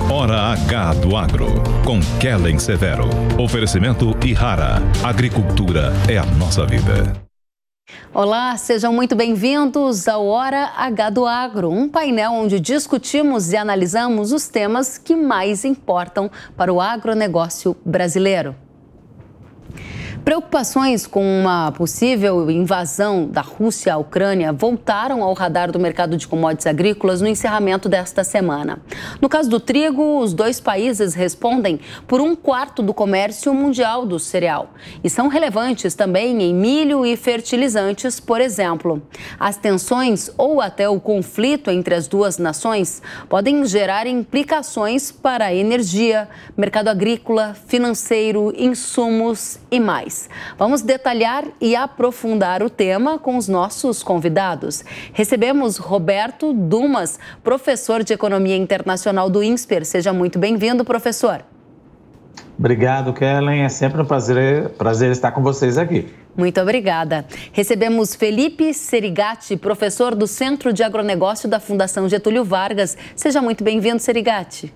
Hora H do Agro, com Kellen Severo. Oferecimento Ihara. Agricultura é a nossa vida. Olá, sejam muito bem-vindos ao Hora H do Agro, um painel onde discutimos e analisamos os temas que mais importam para o agronegócio brasileiro. Preocupações com uma possível invasão da Rússia à Ucrânia voltaram ao radar do mercado de commodities agrícolas no encerramento desta semana. No caso do trigo, os dois países respondem por 1/4 do comércio mundial do cereal e são relevantes também em milho e fertilizantes, por exemplo. As tensões ou até o conflito entre as duas nações podem gerar implicações para a energia, mercado agrícola, financeiro, insumos e mais. Vamos detalhar e aprofundar o tema com os nossos convidados. Recebemos Roberto Dumas, professor de Economia Internacional do INSPER. Seja muito bem-vindo, professor. Obrigado, Kellen. É sempre um prazer estar com vocês aqui. Muito obrigada. Recebemos Felipe Serigati, professor do Centro de Agronegócio da Fundação Getúlio Vargas. Seja muito bem-vindo, Serigati.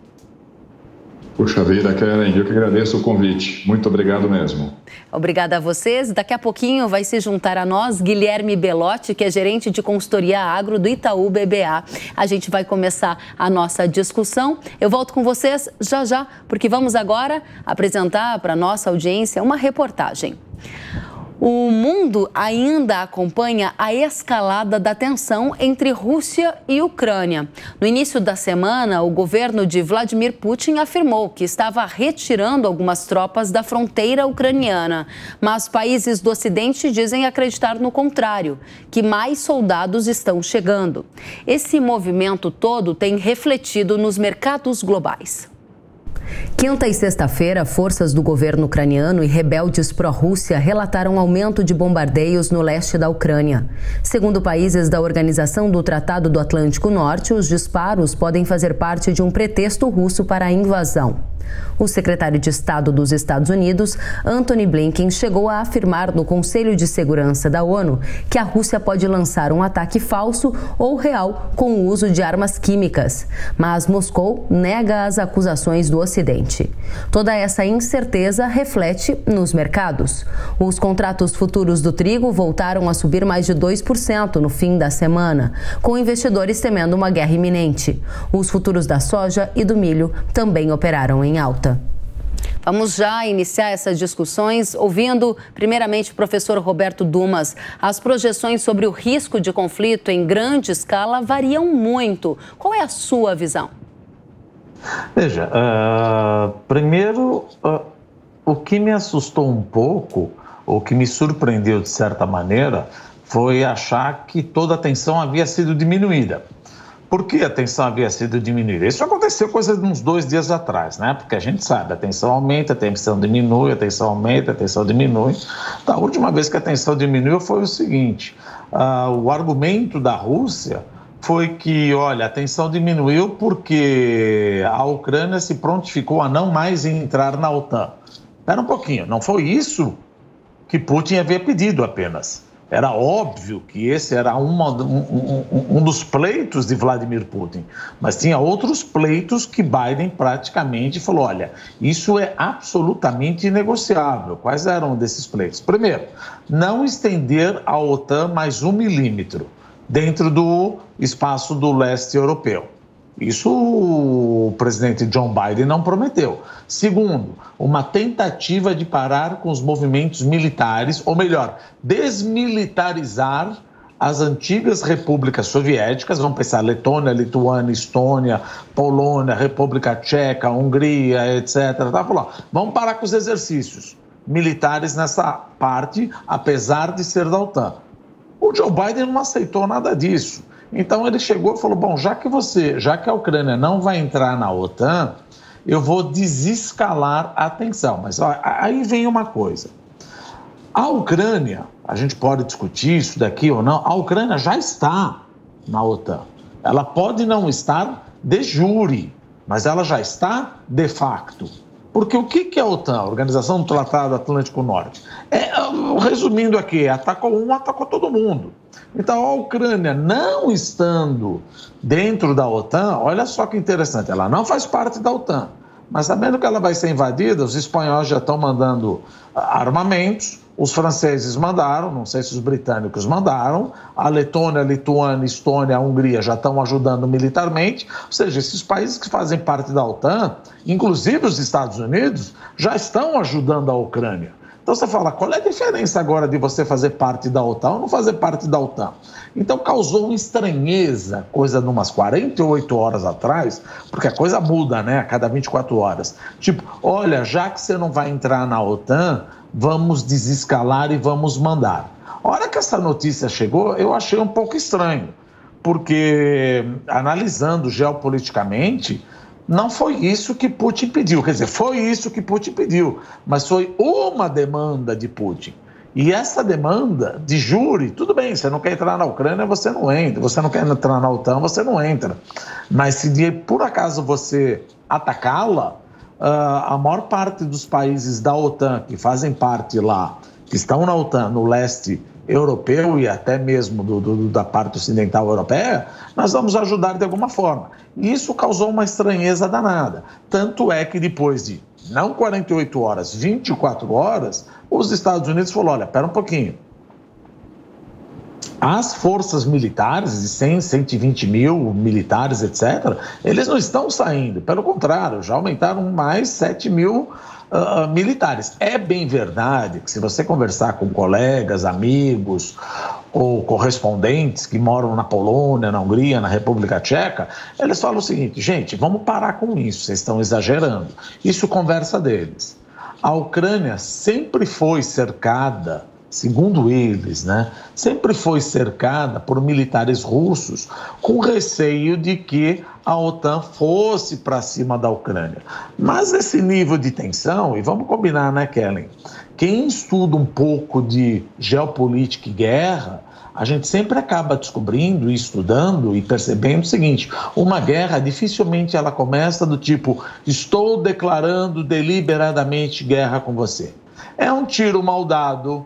Puxa vida, Kellen, eu que agradeço o convite. Muito obrigado mesmo. Obrigada a vocês. Daqui a pouquinho vai se juntar a nós Guilherme Belotti, que é gerente de consultoria agro do Itaú BBA. A gente vai começar a nossa discussão. Eu volto com vocês já, porque vamos agora apresentar para a nossa audiência uma reportagem. O mundo ainda acompanha a escalada da tensão entre Rússia e Ucrânia. No início da semana, o governo de Vladimir Putin afirmou que estava retirando algumas tropas da fronteira ucraniana. Mas países do Ocidente dizem acreditar no contrário, que mais soldados estão chegando. Esse movimento todo tem refletido nos mercados globais. Quinta e sexta-feira, forças do governo ucraniano e rebeldes pró-Rússia relataram aumento de bombardeios no leste da Ucrânia. Segundo países da Organização do Tratado do Atlântico Norte, os disparos podem fazer parte de um pretexto russo para a invasão. O secretário de Estado dos Estados Unidos, Antony Blinken, chegou a afirmar no Conselho de Segurança da ONU que a Rússia pode lançar um ataque falso ou real com o uso de armas químicas. Mas Moscou nega as acusações do Ocidente. Toda essa incerteza reflete nos mercados. Os contratos futuros do trigo voltaram a subir mais de 2% no fim da semana, com investidores temendo uma guerra iminente. Os futuros da soja e do milho também operaram em alta. Vamos já iniciar essas discussões ouvindo, primeiramente, o professor Roberto Dumas. As projeções sobre o risco de conflito em grande escala variam muito. Qual é a sua visão? Veja, primeiro, o que me assustou um pouco, o que me surpreendeu de certa maneira, foi achar que toda a tensão havia sido diminuída. Por que a tensão havia sido diminuída? Isso aconteceu coisa de uns 2 dias atrás, né? Porque a gente sabe, a tensão aumenta, a tensão diminui, a tensão aumenta, a tensão diminui. Então, a última vez que a tensão diminuiu foi o seguinte, o argumento da Rússia foi que, olha, a tensão diminuiu porque a Ucrânia se prontificou a não mais entrar na OTAN. Espera um pouquinho, não foi isso que Putin havia pedido apenas. Era óbvio que esse era um dos pleitos de Vladimir Putin, mas tinha outros pleitos que Biden praticamente falou, olha, isso é absolutamente inegociável. Quais eram desses pleitos? Primeiro, não estender a OTAN mais 1 milímetro dentro do espaço do leste europeu. Isso o presidente John Biden não prometeu. Segundo, uma tentativa de parar com os movimentos militares, ou melhor, desmilitarizar as antigas repúblicas soviéticas, vamos pensar Letônia, Lituânia, Estônia, Polônia, República Tcheca, Hungria, etc. Falou, vamos parar com os exercícios militares nessa parte, apesar de ser da OTAN. O Joe Biden não aceitou nada disso. Então ele chegou e falou, bom, já que a Ucrânia não vai entrar na OTAN, eu vou desescalar a tensão. Mas ó, aí vem uma coisa. A Ucrânia, a gente pode discutir isso daqui ou não, a Ucrânia já está na OTAN. Ela pode não estar de jure, mas ela já está de facto. Porque o que é a OTAN, a Organização do Tratado Atlântico Norte? Resumindo aqui, atacou um, atacou todo mundo. Então, a Ucrânia não estando dentro da OTAN, olha só que interessante, ela não faz parte da OTAN, mas sabendo que ela vai ser invadida, os espanhóis já estão mandando armamentos, os franceses mandaram, não sei se os britânicos mandaram, a Letônia, a Lituânia, a Estônia, a Hungria já estão ajudando militarmente, ou seja, esses países que fazem parte da OTAN, inclusive os Estados Unidos, já estão ajudando a Ucrânia. Então você fala, qual é a diferença agora de você fazer parte da OTAN ou não fazer parte da OTAN? Então causou uma estranheza, coisa de umas 48 horas atrás, porque a coisa muda, né, a cada 24 horas. Tipo, olha, já que você não vai entrar na OTAN, vamos desescalar e vamos mandar. A hora que essa notícia chegou, eu achei um pouco estranho, porque analisando geopoliticamente, não foi isso que Putin pediu. Quer dizer, foi isso que Putin pediu, mas foi uma demanda de Putin. E essa demanda de jure, tudo bem, você não quer entrar na Ucrânia, você não entra. Você não quer entrar na OTAN, você não entra. Mas se por acaso você atacá-la, a maior parte dos países da OTAN que fazem parte lá, que estão na OTAN, no leste europeu e até mesmo da parte ocidental europeia, nós vamos ajudar de alguma forma. E isso causou uma estranheza danada. Tanto é que depois de, não 48 horas, 24 horas, os Estados Unidos falaram, olha, espera um pouquinho. As forças militares, de 100, 120 mil militares, etc., eles não estão saindo. Pelo contrário, já aumentaram mais 7 mil militares. É bem verdade que se você conversar com colegas, amigos ou correspondentes que moram na Polônia, na Hungria, na República Tcheca, eles falam o seguinte, gente, vamos parar com isso, vocês estão exagerando. Isso conversa deles. A Ucrânia sempre foi cercada, segundo eles, né, sempre foi cercada por militares russos com receio de que a OTAN fosse para cima da Ucrânia. Mas esse nível de tensão, e vamos combinar, né, Kellen? Quem estuda um pouco de geopolítica e guerra, a gente sempre acaba descobrindo, estudando e percebendo o seguinte, uma guerra dificilmente ela começa do tipo, estou declarando deliberadamente guerra com você. É um tiro mal dado,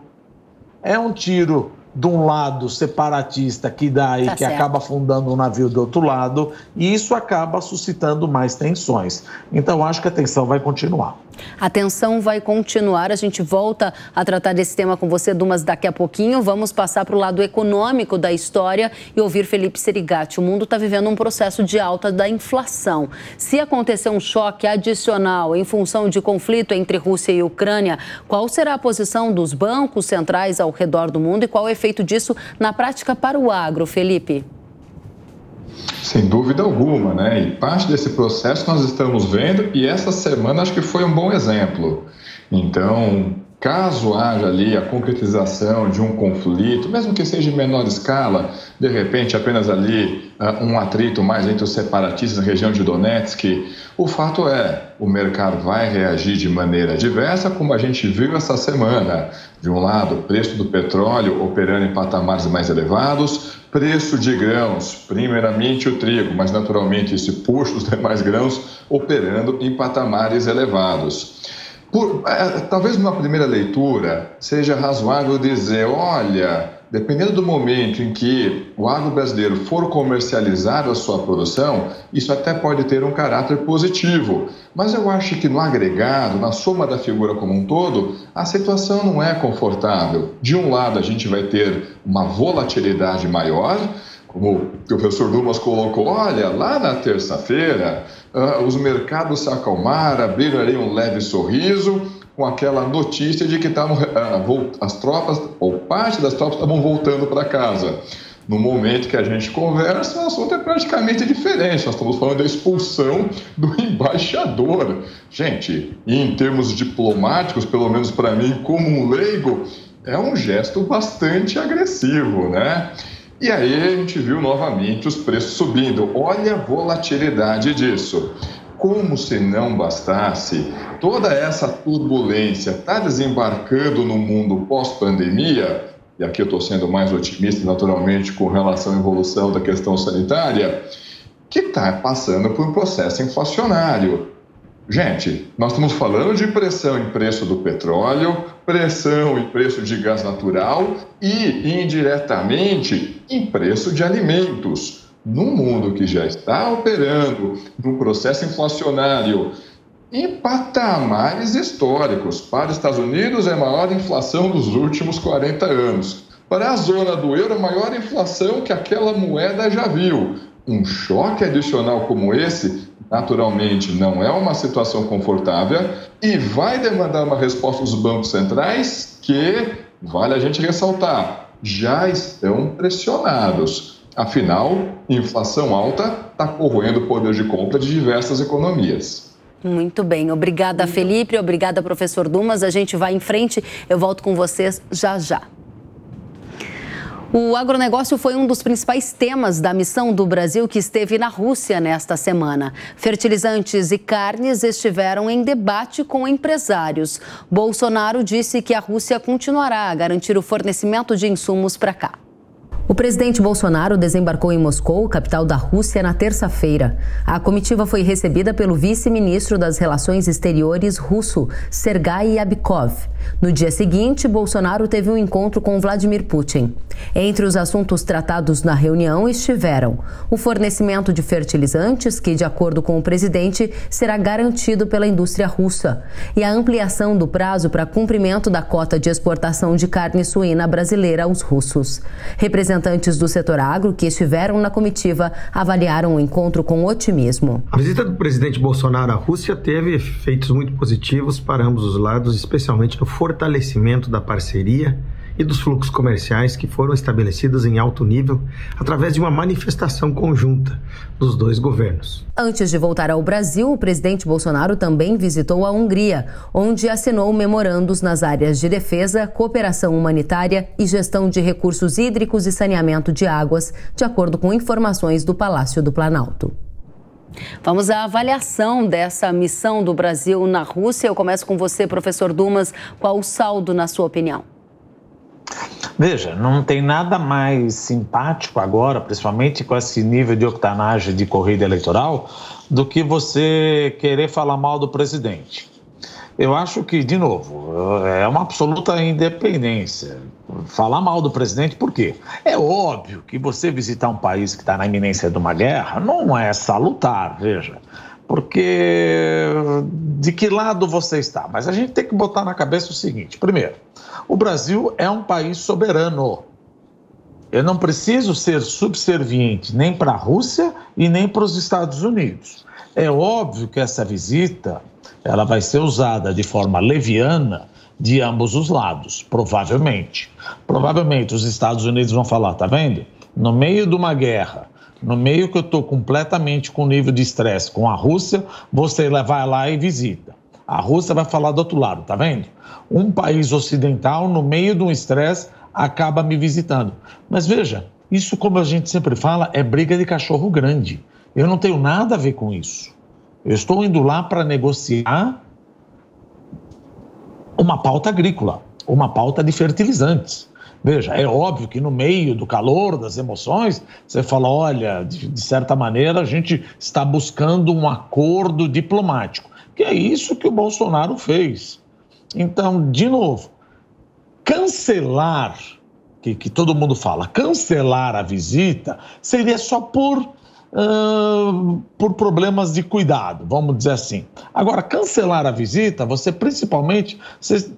é um tiro de um lado separatista que dá e que acaba afundando um navio do outro lado, e isso acaba suscitando mais tensões. Então, acho que a tensão vai continuar. A tensão vai continuar, a gente volta a tratar desse tema com você, Dumas, daqui a pouquinho. Vamos passar para o lado econômico da história e ouvir Felipe Serigatti. O mundo está vivendo um processo de alta da inflação. Se acontecer um choque adicional em função de conflito entre Rússia e Ucrânia, qual será a posição dos bancos centrais ao redor do mundo e qual é o efeito disso na prática para o agro, Felipe? Sem dúvida alguma, né? E parte desse processo nós estamos vendo e essa semana acho que foi um bom exemplo. Então, caso haja ali a concretização de um conflito, mesmo que seja em menor escala, de repente apenas ali um atrito mais entre os separatistas na região de Donetsk, o fato é, o mercado vai reagir de maneira diversa, como a gente viu essa semana. De um lado, o preço do petróleo operando em patamares mais elevados, preço de grãos, primeiramente o trigo, mas naturalmente isso puxa os demais grãos operando em patamares elevados. Talvez numa primeira leitura seja razoável dizer, olha, dependendo do momento em que o agro brasileiro for comercializar a sua produção, isso até pode ter um caráter positivo. Mas eu acho que no agregado, na soma da figura como um todo, a situação não é confortável. De um lado, a gente vai ter uma volatilidade maior, como o professor Dumas colocou, olha, lá na terça-feira, os mercados se acalmaram, abriram ali um leve sorriso, com aquela notícia de que as tropas, ou parte das tropas, estavam voltando para casa. No momento que a gente conversa, o assunto é praticamente diferente. Nós estamos falando da expulsão do embaixador. Gente, em termos diplomáticos, pelo menos para mim, como um leigo, é um gesto bastante agressivo, né? E aí a gente viu novamente os preços subindo. Olha a volatilidade disso. Como se não bastasse, toda essa turbulência está desembarcando no mundo pós-pandemia, e aqui eu estou sendo mais otimista, naturalmente, com relação à evolução da questão sanitária, que está passando por um processo inflacionário. Gente, nós estamos falando de pressão em preço do petróleo, pressão em preço de gás natural e, indiretamente, em preço de alimentos. Num mundo que já está operando num processo inflacionário em patamares históricos. Para os Estados Unidos, é a maior inflação dos últimos 40 anos. Para a zona do euro, a maior inflação que aquela moeda já viu. Um choque adicional como esse, naturalmente, não é uma situação confortável e vai demandar uma resposta dos bancos centrais que, vale a gente ressaltar, já estão pressionados. Afinal, inflação alta está corroendo o poder de compra de diversas economias. Muito bem, obrigada, Felipe, obrigada, professor Dumas. A gente vai em frente, eu volto com vocês já já. O agronegócio foi um dos principais temas da missão do Brasil que esteve na Rússia nesta semana. Fertilizantes e carnes estiveram em debate com empresários. Bolsonaro disse que a Rússia continuará a garantir o fornecimento de insumos para cá. O presidente Bolsonaro desembarcou em Moscou, capital da Rússia, na terça-feira. A comitiva foi recebida pelo vice-ministro das Relações Exteriores russo, Sergei Yabkov. No dia seguinte, Bolsonaro teve um encontro com Vladimir Putin. Entre os assuntos tratados na reunião estiveram o fornecimento de fertilizantes, que, de acordo com o presidente, será garantido pela indústria russa, e a ampliação do prazo para cumprimento da cota de exportação de carne suína brasileira aos russos. Representantes do setor agro que estiveram na comitiva avaliaram o encontro com otimismo. A visita do presidente Bolsonaro à Rússia teve efeitos muito positivos para ambos os lados, especialmente no fortalecimento da parceria e dos fluxos comerciais que foram estabelecidos em alto nível através de uma manifestação conjunta dos dois governos. Antes de voltar ao Brasil, o presidente Bolsonaro também visitou a Hungria, onde assinou memorandos nas áreas de defesa, cooperação humanitária e gestão de recursos hídricos e saneamento de águas, de acordo com informações do Palácio do Planalto. Vamos à avaliação dessa missão do Brasil na Rússia. Eu começo com você, professor Dumas. Qual o saldo, na sua opinião? Veja, não tem nada mais simpático agora, principalmente com esse nível de octanagem de corrida eleitoral, do que você querer falar mal do presidente. Eu acho que, de novo, é uma absoluta independência. Falar mal do presidente, por quê? É óbvio que você visitar um país que está na iminência de uma guerra não é salutar, veja. Porque de que lado você está? Mas a gente tem que botar na cabeça o seguinte. Primeiro, o Brasil é um país soberano. Eu não preciso ser subserviente nem para a Rússia e nem para os Estados Unidos. É óbvio que essa visita ela vai ser usada de forma leviana de ambos os lados, provavelmente. Provavelmente os Estados Unidos vão falar, tá vendo? No meio de uma guerra, no meio que eu estou completamente com nível de estresse com a Rússia, você vai lá e visita. A Rússia vai falar do outro lado, tá vendo? Um país ocidental, no meio de um estresse, acaba me visitando. Mas veja, isso, como a gente sempre fala, é briga de cachorro grande. Eu não tenho nada a ver com isso. Eu estou indo lá para negociar uma pauta agrícola, uma pauta de fertilizantes. Veja, é óbvio que no meio do calor, das emoções, você fala, olha, de certa maneira a gente está buscando um acordo diplomático, que é isso que o Bolsonaro fez. Então, de novo, cancelar, que todo mundo fala, cancelar a visita seria só por problemas de cuidado, vamos dizer assim. Agora, cancelar a visita, você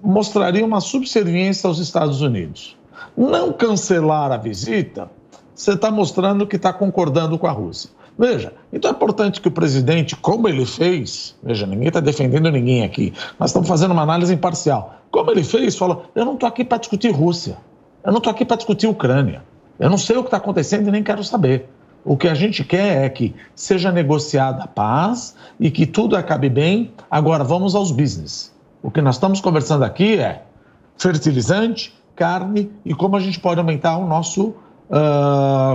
mostraria uma subserviência aos Estados Unidos. Não cancelar a visita, você está mostrando que está concordando com a Rússia. Veja, então é importante que o presidente, como ele fez, veja, ninguém está defendendo ninguém aqui, nós estamos fazendo uma análise imparcial. Como ele fez, falou, eu não estou aqui para discutir Rússia, eu não estou aqui para discutir Ucrânia, eu não sei o que está acontecendo e nem quero saber. O que a gente quer é que seja negociada a paz e que tudo acabe bem. Agora, vamos aos business. O que nós estamos conversando aqui é fertilizante, carne e como a gente pode aumentar o nosso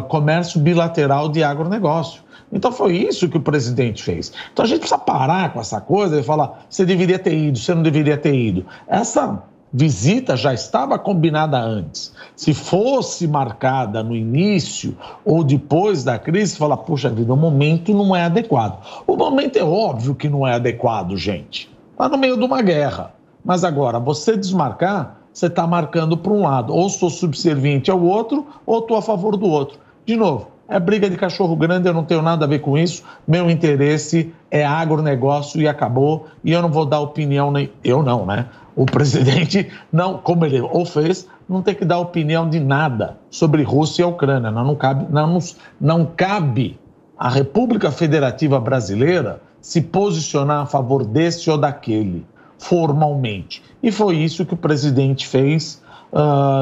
comércio bilateral de agronegócio. Então, foi isso que o presidente fez. Então, a gente precisa parar com essa coisa e falar, você deveria ter ido, você não deveria ter ido. Essa visita já estava combinada antes. Se fosse marcada no início ou depois da crise, fala, puxa vida, o momento não é adequado. O momento é óbvio que não é adequado, gente. Está no meio de uma guerra. Mas agora, você desmarcar, você está marcando para um lado. Ou sou subserviente ao outro, ou estou a favor do outro. De novo, é briga de cachorro grande, eu não tenho nada a ver com isso. Meu interesse é agronegócio e acabou. E eu não vou dar opinião, nem eu não, né? O presidente, não, como ele o fez, não tem que dar opinião de nada sobre Rússia e Ucrânia. Não cabe à República Federativa Brasileira se posicionar a favor desse ou daquele, formalmente. E foi isso que o presidente fez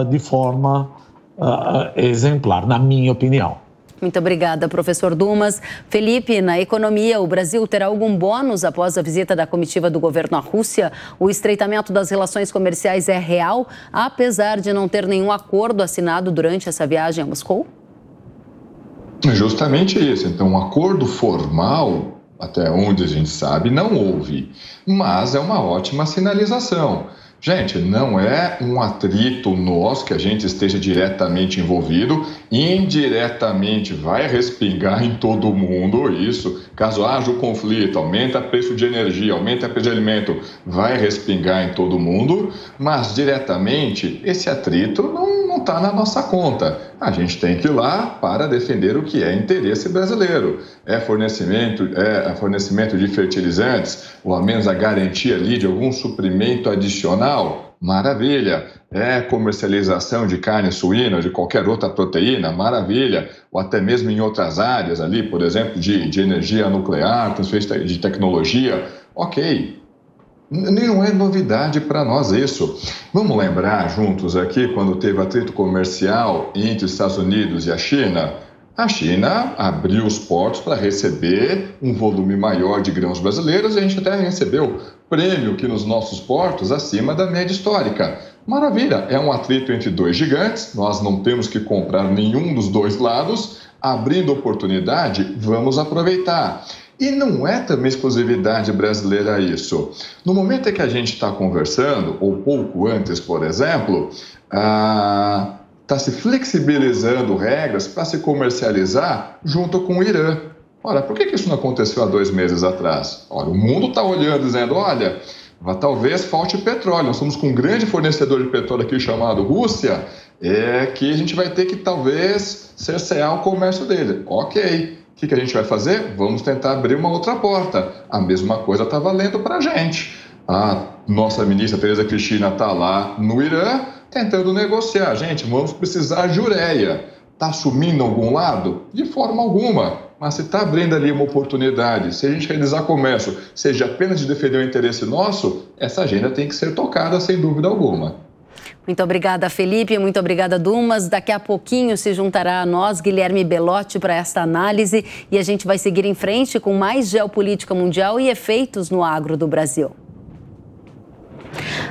de forma exemplar, na minha opinião. Muito obrigada, professor Dumas. Felipe, na economia, o Brasil terá algum bônus após a visita da comitiva do governo à Rússia? O estreitamento das relações comerciais é real, apesar de não ter nenhum acordo assinado durante essa viagem a Moscou? Justamente isso. Então, um acordo formal, até onde a gente sabe, não houve. Mas é uma ótima sinalização. Gente, não é um atrito nosso que a gente esteja diretamente envolvido, indiretamente vai respingar em todo mundo isso. Caso haja o conflito, aumenta o preço de energia, aumenta o preço de alimento, vai respingar em todo mundo, mas diretamente esse atrito não está na nossa conta. A gente tem que ir lá para defender o que é interesse brasileiro. É fornecimento de fertilizantes, ou ao menos a garantia ali de algum suprimento adicional, maravilha. É comercialização de carne suína, de qualquer outra proteína, maravilha. Ou até mesmo em outras áreas ali, por exemplo, de energia nuclear, transferência de tecnologia, ok. Não é novidade para nós isso. Vamos lembrar juntos aqui, quando teve atrito comercial entre os Estados Unidos e a China abriu os portos para receber um volume maior de grãos brasileiros e a gente até recebeu prêmio aqui nos nossos portos acima da média histórica. Maravilha, é um atrito entre dois gigantes, nós não temos que comprar nenhum dos dois lados, abrindo oportunidade, vamos aproveitar. E não é também exclusividade brasileira isso. No momento em que a gente está conversando, ou pouco antes, por exemplo, está se flexibilizando regras para se comercializar junto com o Irã. Ora, por que isso não aconteceu há 2 meses atrás? Olha, o mundo está olhando, dizendo, olha, talvez falte petróleo. Nós somos com um grande fornecedor de petróleo aqui chamado Rússia, que a gente vai ter que talvez cercear o comércio dele. Ok. O que a gente vai fazer? Vamos tentar abrir uma outra porta. A mesma coisa está valendo para a gente. A nossa ministra Tereza Cristina está lá no Irã tentando negociar. Gente, vamos precisar de ureia. Está assumindo algum lado? De forma alguma. Mas se está abrindo ali uma oportunidade, se a gente realizar comércio, seja apenas de defender o interesse nosso, essa agenda tem que ser tocada sem dúvida alguma. Muito obrigada, Felipe. Muito obrigada, Dumas. Daqui a pouquinho se juntará a nós Guilherme Belotti para esta análise e a gente vai seguir em frente com mais geopolítica mundial e efeitos no agro do Brasil.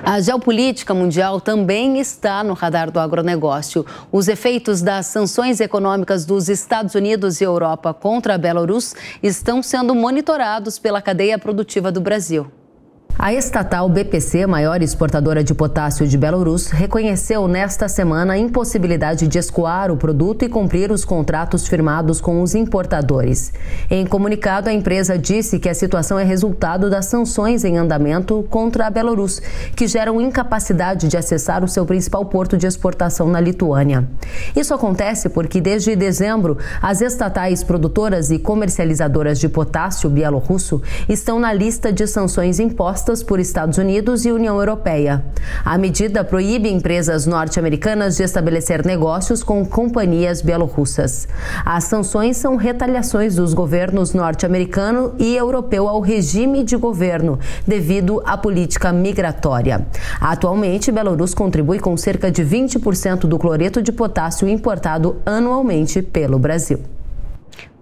A geopolítica mundial também está no radar do agronegócio. Os efeitos das sanções econômicas dos Estados Unidos e Europa contra a Belarus estão sendo monitorados pela cadeia produtiva do Brasil. A estatal BPC, maior exportadora de potássio de Belarus, reconheceu nesta semana a impossibilidade de escoar o produto e cumprir os contratos firmados com os importadores. Em comunicado, a empresa disse que a situação é resultado das sanções em andamento contra a Belarus, que geram incapacidade de acessar o seu principal porto de exportação na Lituânia. Isso acontece porque, desde dezembro, as estatais produtoras e comercializadoras de potássio bielorrusso estão na lista de sanções impostas por Estados Unidos e União Europeia. A medida proíbe empresas norte-americanas de estabelecer negócios com companhias bielorrussas. As sanções são retaliações dos governos norte-americano e europeu ao regime de governo, devido à política migratória. Atualmente, Belarus contribui com cerca de 20% do cloreto de potássio importado anualmente pelo Brasil.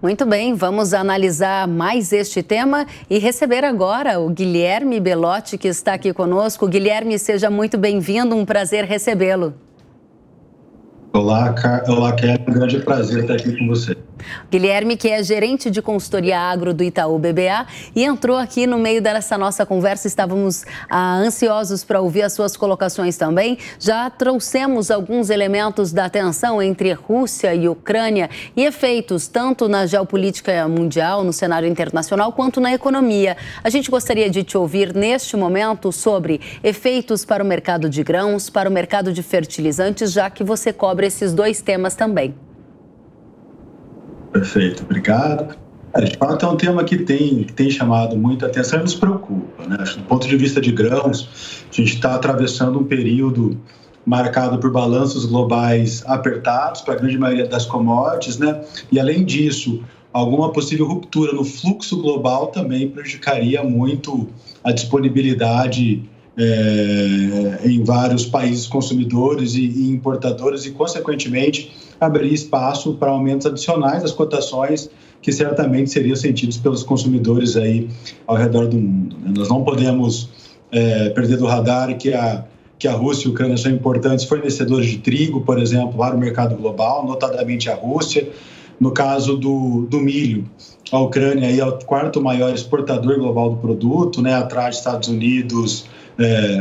Muito bem, vamos analisar mais este tema e receber agora o Guilherme Belotti, que está aqui conosco. Guilherme, seja muito bem-vindo, um prazer recebê-lo. Olá, Kelly, um grande prazer estar aqui com você. Guilherme, que é gerente de consultoria agro do Itaú BBA e entrou aqui no meio dessa nossa conversa, estávamos ansiosos para ouvir as suas colocações também. Já trouxemos alguns elementos da tensão entre Rússia e Ucrânia e efeitos tanto na geopolítica mundial, no cenário internacional, quanto na economia. A gente gostaria de te ouvir neste momento sobre efeitos para o mercado de grãos, para o mercado de fertilizantes, já que você cobre esses dois temas também. Perfeito, obrigado. De fato, é um tema que tem chamado muita atenção e nos preocupa, né? Do ponto de vista de grãos, a gente está atravessando um período marcado por balanços globais apertados para a grande maioria das commodities, né? E, além disso, alguma possível ruptura no fluxo global também prejudicaria muito a disponibilidade em vários países consumidores e importadores e, consequentemente, abrir espaço para aumentos adicionais das cotações que certamente seriam sentidos pelos consumidores aí ao redor do mundo, né? Nós não podemos perder do radar que a Rússia e a Ucrânia são importantes fornecedores de trigo, por exemplo, para o mercado global, notadamente a Rússia. No caso do milho, a Ucrânia aí é o quarto maior exportador global do produto, né, atrás de Estados Unidos,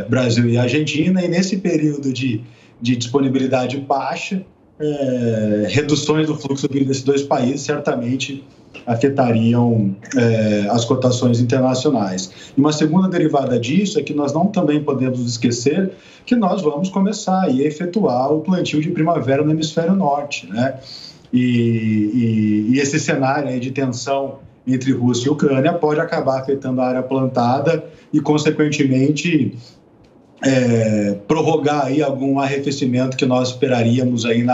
Brasil e Argentina, e nesse período de disponibilidade baixa, reduções do fluxo vindo desses dois países certamente afetariam as cotações internacionais. E uma segunda derivada disso é que nós não também podemos esquecer que nós vamos começar a efetuar o plantio de primavera no hemisfério norte, né? E esse cenário aí de tensão entre Rússia e Ucrânia pode acabar afetando a área plantada e, consequentemente, prorrogar aí algum arrefecimento que nós esperaríamos aí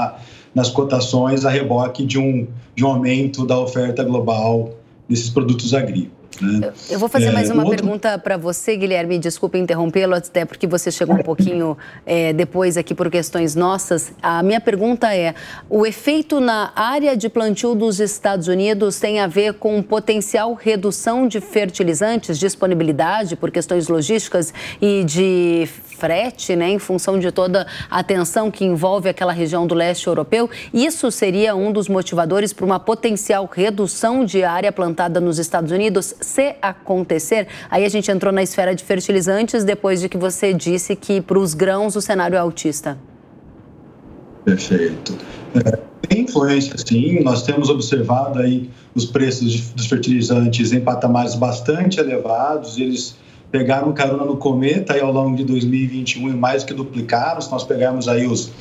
nas cotações a reboque de um aumento da oferta global desses produtos agrícolas, né? Eu vou fazer mais uma pergunta para você, Guilherme, desculpa interrompê-lo, até porque você chegou um pouquinho depois aqui por questões nossas. A minha pergunta é, o efeito na área de plantio dos Estados Unidos tem a ver com potencial redução de fertilizantes, disponibilidade por questões logísticas e de frete, né, em função de toda a tensão que envolve aquela região do leste europeu? Isso seria um dos motivadores para uma potencial redução de área plantada nos Estados Unidos? Se acontecer, aí a gente entrou na esfera de fertilizantes, depois de que você disse que para os grãos o cenário é altista. Perfeito. Tem influência, sim. Nós temos observado aí os preços dos fertilizantes em patamares bastante elevados. Eles pegaram carona no cometa aí ao longo de 2021 e mais que duplicaram. Se nós pegarmos aí os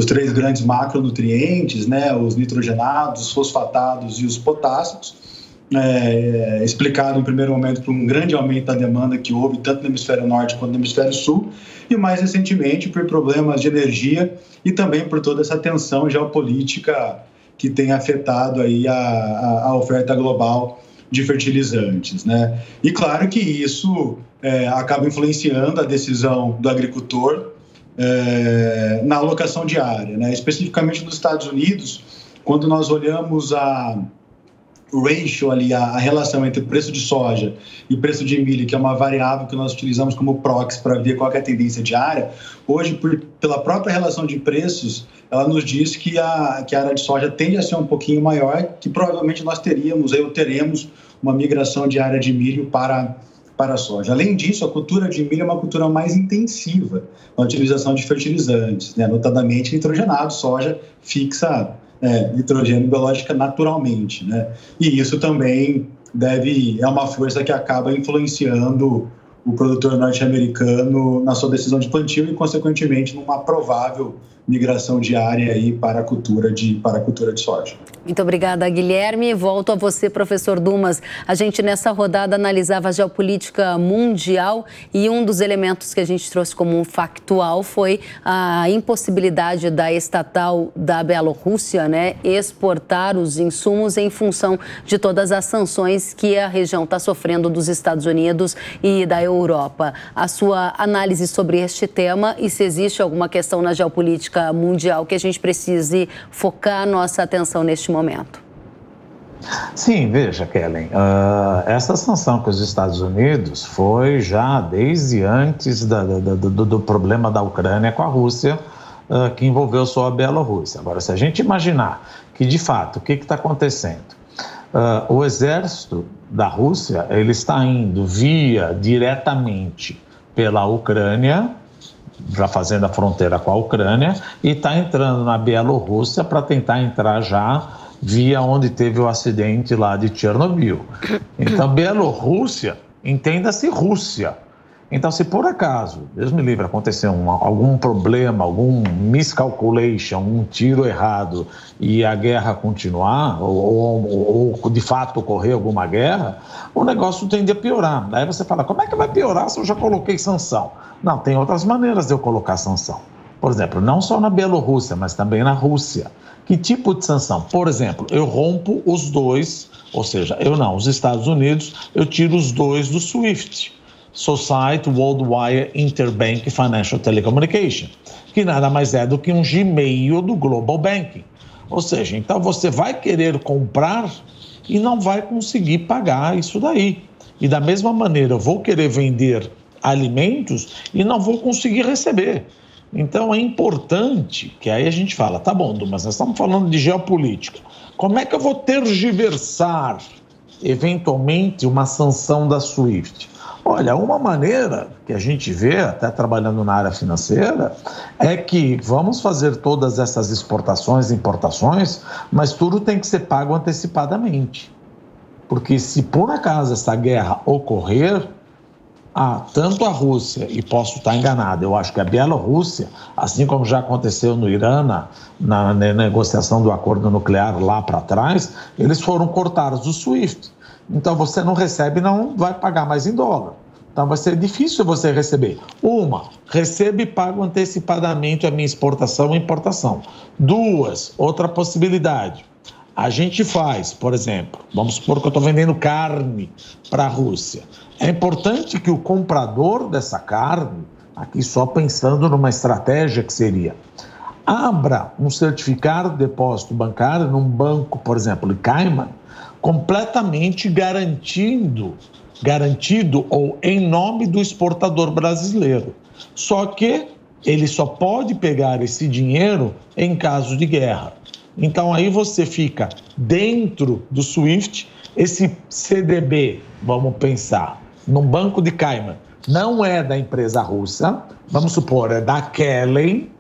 três grandes macronutrientes, né, os nitrogenados, os fosfatados e os potássicos, explicado em primeiro momento por um grande aumento da demanda que houve tanto no hemisfério norte quanto no hemisfério sul, e mais recentemente por problemas de energia e também por toda essa tensão geopolítica que tem afetado aí a oferta global de fertilizantes, né? E claro que isso acaba influenciando a decisão do agricultor na alocação de área, né? Especificamente nos Estados Unidos, quando nós olhamos o ratio ali, a relação entre o preço de soja e preço de milho, que é uma variável que nós utilizamos como proxy para ver qual é a tendência diária, hoje, pela própria relação de preços, ela nos diz que a área de soja tende a ser um pouquinho maior, que provavelmente nós teremos uma migração de área de milho para a soja. Além disso, a cultura de milho é uma cultura mais intensiva na utilização de fertilizantes, né? Notadamente nitrogenado, soja fixa nitrogênio biológica naturalmente, né? E isso também é uma força que acaba influenciando o produtor norte-americano na sua decisão de plantio e, consequentemente, numa provável migração de área aí para a cultura de soja. Muito obrigada, Guilherme. Volto a você, professor Dumas. A gente, nessa rodada, analisava a geopolítica mundial e um dos elementos que a gente trouxe como um factual foi a impossibilidade da estatal da Bielorrússia, né, exportar os insumos em função de todas as sanções que a região está sofrendo dos Estados Unidos e da Europa. A sua análise sobre este tema e se existe alguma questão na geopolítica mundial que a gente precise focar nossa atenção neste momento? Sim, veja, Kellen, essa sanção com os Estados Unidos foi já desde antes do problema da Ucrânia com a Rússia, que envolveu só a Bielorrússia. Agora, se a gente imaginar que, de fato, o que está acontecendo? O exército da Rússia, ele está indo diretamente pela Ucrânia, já fazendo a fronteira com a Ucrânia, e está entrando na Bielorrússia para tentar entrar já via onde teve o acidente lá de Chernobyl. Então, Bielorrússia, entenda-se Rússia. Então, se por acaso, Deus me livre, acontecer algum problema, algum miscalculation, um tiro errado e a guerra continuar, ou de fato ocorrer alguma guerra, o negócio tende a piorar. Aí você fala, como é que vai piorar se eu já coloquei sanção? Não, tem outras maneiras de eu colocar sanção. Por exemplo, não só na Bielorrússia, mas também na Rússia. Que tipo de sanção? Por exemplo, eu rompo os dois, ou seja, os Estados Unidos, eu tiro os dois do SWIFT. Society Worldwide Interbank Financial Telecommunication, que nada mais é do que um Gmail do Global Banking. Ou seja, então você vai querer comprar e não vai conseguir pagar isso daí. E da mesma maneira, eu vou querer vender alimentos e não vou conseguir receber. Então é importante que aí a gente fala, tá bom, mas nós estamos falando de geopolítica. Como é que eu vou tergiversar, eventualmente, uma sanção da SWIFT? Olha, uma maneira que a gente vê, até trabalhando na área financeira, é que vamos fazer todas essas exportações e importações, mas tudo tem que ser pago antecipadamente. Porque se por acaso essa guerra ocorrer, tanto a Rússia, e posso estar enganado, eu acho que a Bielorrússia, assim como já aconteceu no Irã, na negociação do acordo nuclear lá para trás, eles foram cortados do SWIFT. Então, você não recebe, não vai pagar mais em dólar. Então, vai ser difícil você receber. Recebo e pago antecipadamente a minha exportação e importação. 2, outra possibilidade. A gente faz, por exemplo, vamos supor que eu estou vendendo carne para a Rússia. É importante que o comprador dessa carne, aqui só pensando numa estratégia que seria, abra um certificado de depósito bancário num banco, por exemplo, de Cayman, completamente garantido ou em nome do exportador brasileiro. Só que ele só pode pegar esse dinheiro em caso de guerra. Então aí você fica dentro do SWIFT, esse CDB, vamos pensar, num banco de Cayman, não é da empresa russa, vamos supor, é da Kelly,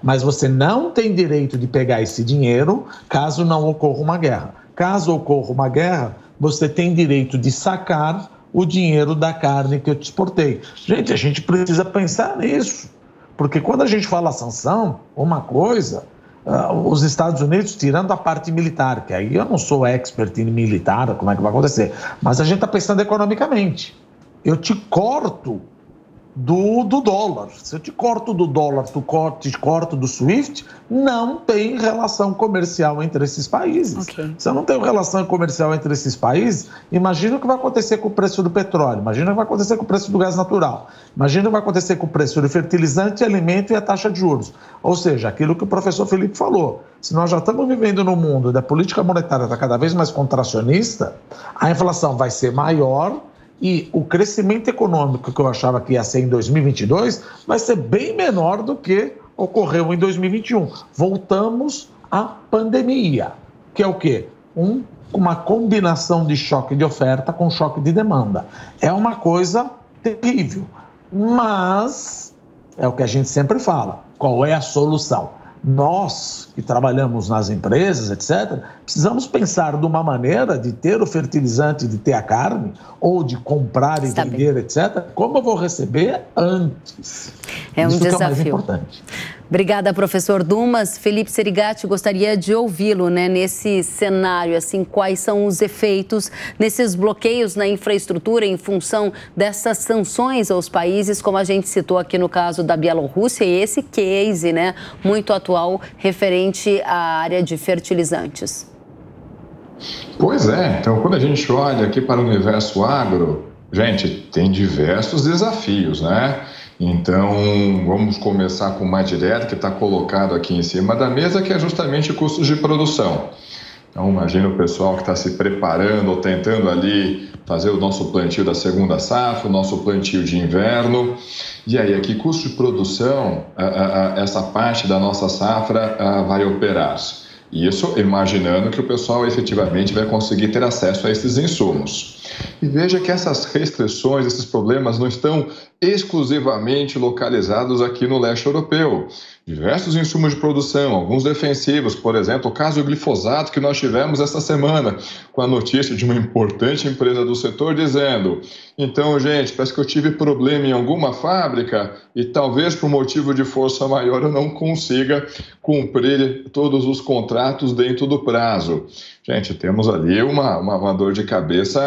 mas você não tem direito de pegar esse dinheiro caso não ocorra uma guerra. Caso ocorra uma guerra, você tem direito de sacar o dinheiro da carne que eu te exportei. Gente, a gente precisa pensar nisso, porque quando a gente fala sanção, uma coisa, os Estados Unidos, tirando a parte militar, que aí eu não sou expert em militar, como é que vai acontecer, mas a gente está pensando economicamente. Eu te corto do dólar. Se eu te corto do dólar, te corto do SWIFT, não tem relação comercial entre esses países. Okay. Se eu não tenho relação comercial entre esses países, imagina o que vai acontecer com o preço do petróleo, imagina o que vai acontecer com o preço do gás natural, imagina o que vai acontecer com o preço do fertilizante, alimento e a taxa de juros. Ou seja, aquilo que o professor Felipe falou, se nós já estamos vivendo num mundo da política monetária está cada vez mais contracionista, a inflação vai ser maior, e o crescimento econômico que eu achava que ia ser em 2022 vai ser bem menor do que ocorreu em 2021. Voltamos à pandemia, que é o quê? Uma combinação de choque de oferta com choque de demanda. É uma coisa terrível, mas é o que a gente sempre fala. Qual é a solução? Nós, que trabalhamos nas empresas, etc., precisamos pensar de uma maneira de ter o fertilizante, de ter a carne, ou de comprar e vender, etc., como eu vou receber antes. É um desafio. Que é o mais importante. Obrigada, professor Dumas. Felipe Serigatti, gostaria de ouvi-lo, né, nesse cenário, assim, quais são os efeitos nesses bloqueios na infraestrutura em função dessas sanções aos países, como a gente citou aqui no caso da Bielorrússia, e esse case, né, muito atual referente à área de fertilizantes. Pois é, então quando a gente olha aqui para o universo agro, gente, tem diversos desafios, né? Então, vamos começar com o mais direto, que está colocado aqui em cima da mesa, que é justamente custos de produção. Então, imagina o pessoal que está se preparando ou tentando ali fazer o nosso plantio da segunda safra, o nosso plantio de inverno. E aí, a que custo de produção essa parte da nossa safra vai operar? Isso imaginando que o pessoal efetivamente vai conseguir ter acesso a esses insumos. E veja que essas restrições, esses problemas não estão exclusivamente localizados aqui no leste europeu. Diversos insumos de produção, alguns defensivos, por exemplo, o caso do glifosato que nós tivemos esta semana, com a notícia de uma importante empresa do setor dizendo: então, gente, parece que eu tive problema em alguma fábrica e talvez por motivo de força maior eu não consiga cumprir todos os contratos dentro do prazo. Gente, temos ali uma dor de cabeça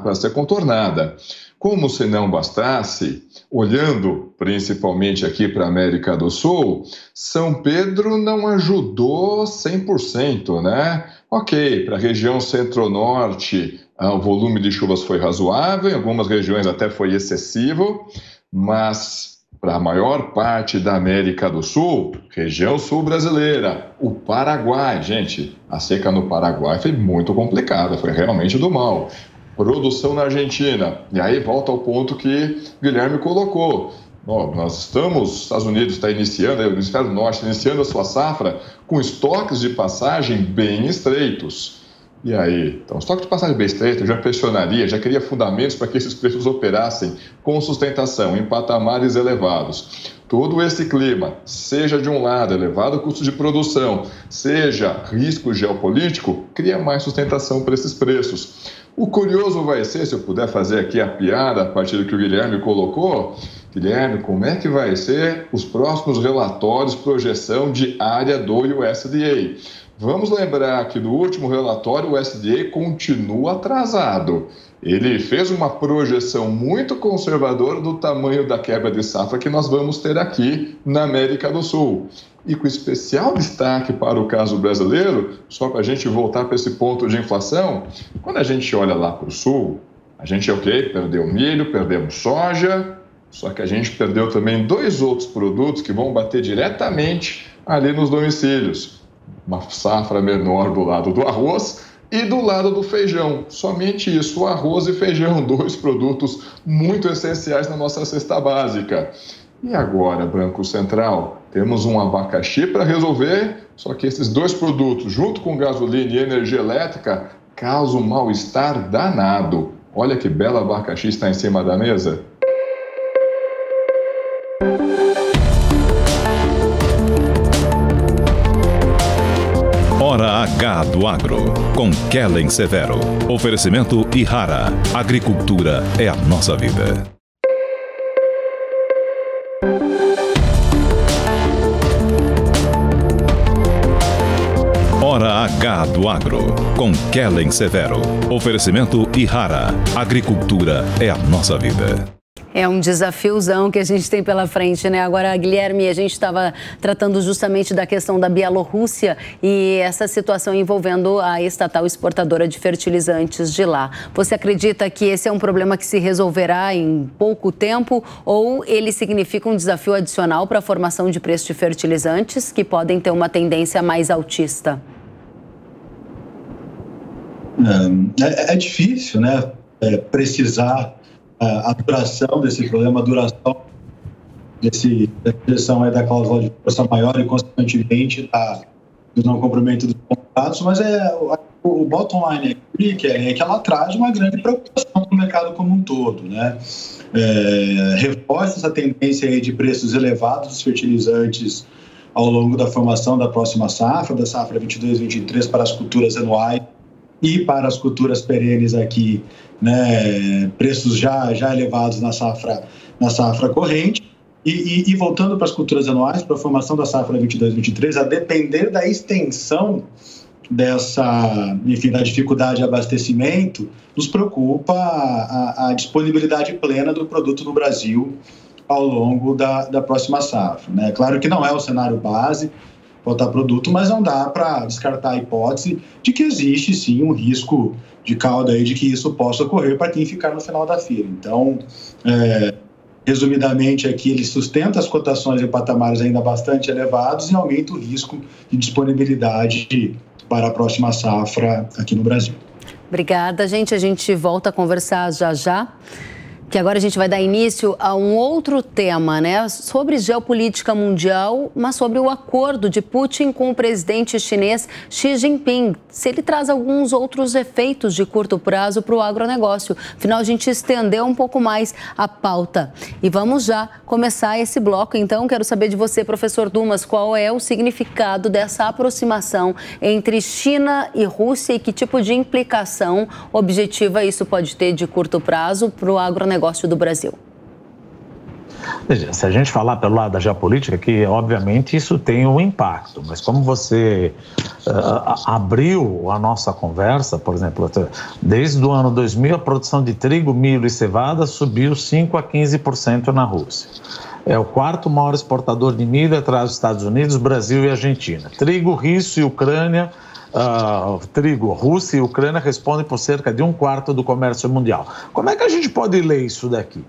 para ser contornada. Como se não bastasse, olhando principalmente aqui para a América do Sul, São Pedro não ajudou 100%, né? Ok, para a região centro-norte, o volume de chuvas foi razoável, em algumas regiões até foi excessivo, mas para a maior parte da América do Sul, região sul brasileira, o Paraguai, gente, a seca no Paraguai foi muito complicada, foi realmente do mal. Produção na Argentina, e aí volta ao ponto que Guilherme colocou. Nós estamos, os Estados Unidos está iniciando, o Hemisfério Norte iniciando a sua safra com estoques de passagem bem estreitos. E aí, então, estoque de passagem bem estreito já pressionaria, já cria fundamentos para que esses preços operassem com sustentação em patamares elevados. Todo esse clima, seja de um lado elevado custo de produção, seja risco geopolítico, cria mais sustentação para esses preços. O curioso vai ser, se eu puder fazer aqui a piada a partir do que o Guilherme colocou, Guilherme, como é que vai ser os próximos relatórios, projeção de área do USDA? Vamos lembrar que no último relatório o USDA continua atrasado. Ele fez uma projeção muito conservadora do tamanho da quebra de safra que nós vamos ter aqui na América do Sul. E com especial destaque para o caso brasileiro, só para a gente voltar para esse ponto de inflação, quando a gente olha lá para o Sul, a gente, perdeu milho, perdemos soja, só que a gente perdeu também 2 outros produtos que vão bater diretamente ali nos domicílios. Uma safra menor do lado do arroz e do lado do feijão. Somente isso, o arroz e feijão, 2 produtos muito essenciais na nossa cesta básica. E agora, Banco Central, temos um abacaxi para resolver, só que esses 2 produtos, junto com gasolina e energia elétrica, causam um mal-estar danado. Olha que belo abacaxi está em cima da mesa. Hora H do Agro, com Kellen Severo. Oferecimento Ihara. Agricultura é a nossa vida. Hora H do Agro, com Kellen Severo. Oferecimento Ihara. Agricultura é a nossa vida. É um desafiozão que a gente tem pela frente, né? Agora, Guilherme, a gente estava tratando justamente da questão da Bielorrússia e essa situação envolvendo a estatal exportadora de fertilizantes de lá. Você acredita que esse é um problema que se resolverá em pouco tempo ou ele significa um desafio adicional para a formação de preços de fertilizantes que podem ter uma tendência mais altista? É difícil, né? Precisar a duração desse problema, a duração da direção da cláusula de força maior e, consequentemente, do não cumprimento dos contratos, mas o bottom line aqui é que ela traz uma grande preocupação para o mercado como um todo, né? Reforça essa tendência aí de preços elevados dos fertilizantes ao longo da formação da próxima safra, da safra 22-23 para as culturas anuais e para as culturas perenes aqui, né, preços já elevados na safra corrente. E voltando para as culturas anuais, para a formação da safra 22-23, a depender da extensão da dificuldade de abastecimento, nos preocupa a disponibilidade plena do produto no Brasil ao longo da próxima safra, né? Claro que não é o cenário base, faltar produto, mas não dá para descartar a hipótese de que existe sim um risco de cauda aí de que isso possa ocorrer para quem ficar no final da fila. Então, resumidamente aqui, ele sustenta as cotações em patamares ainda bastante elevados e aumenta o risco de disponibilidade para a próxima safra aqui no Brasil. Obrigada, gente. A gente volta a conversar já, que agora a gente vai dar início a um outro tema, né? Sobre geopolítica mundial, mas sobre o acordo de Putin com o presidente chinês Xi Jinping. Se ele traz alguns outros efeitos de curto prazo para o agronegócio. Afinal, a gente estendeu um pouco mais a pauta. E vamos já começar esse bloco. Então, quero saber de você, professor Dumas, qual é o significado dessa aproximação entre China e Rússia e que tipo de implicação objetiva isso pode ter de curto prazo para o agronegócio do Brasil? Veja, se a gente falar pelo lado da geopolítica, que obviamente isso tem um impacto, mas como você abriu a nossa conversa, por exemplo, desde o ano 2000 a produção de trigo, milho e cevada subiu 5 a 15% na Rússia. É o quarto maior exportador de milho atrás dos Estados Unidos, Brasil e Argentina. Trigo, Rússia e Ucrânia Rússia e Ucrânia respondem por cerca de 1/4 do comércio mundial. Como é que a gente pode ler isso daqui?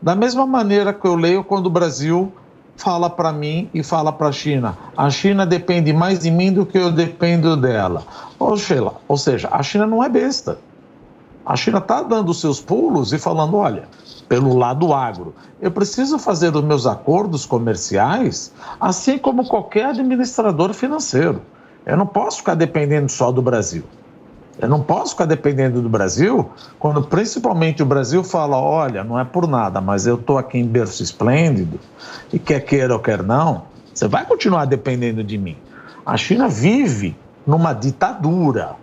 Da mesma maneira que eu leio quando o Brasil fala para mim e fala para a China. A China depende mais de mim do que eu dependo dela. Ou seja, a China não é besta. A China está dando os seus pulos e falando, olha, pelo lado agro, eu preciso fazer os meus acordos comerciais assim como qualquer administrador financeiro. Eu não posso ficar dependendo só do Brasil. Eu não posso ficar dependendo do Brasil quando principalmente o Brasil fala, olha, não é por nada, mas eu estou aqui em berço esplêndido e quer queira ou quer não, você vai continuar dependendo de mim. A China vive numa ditadura.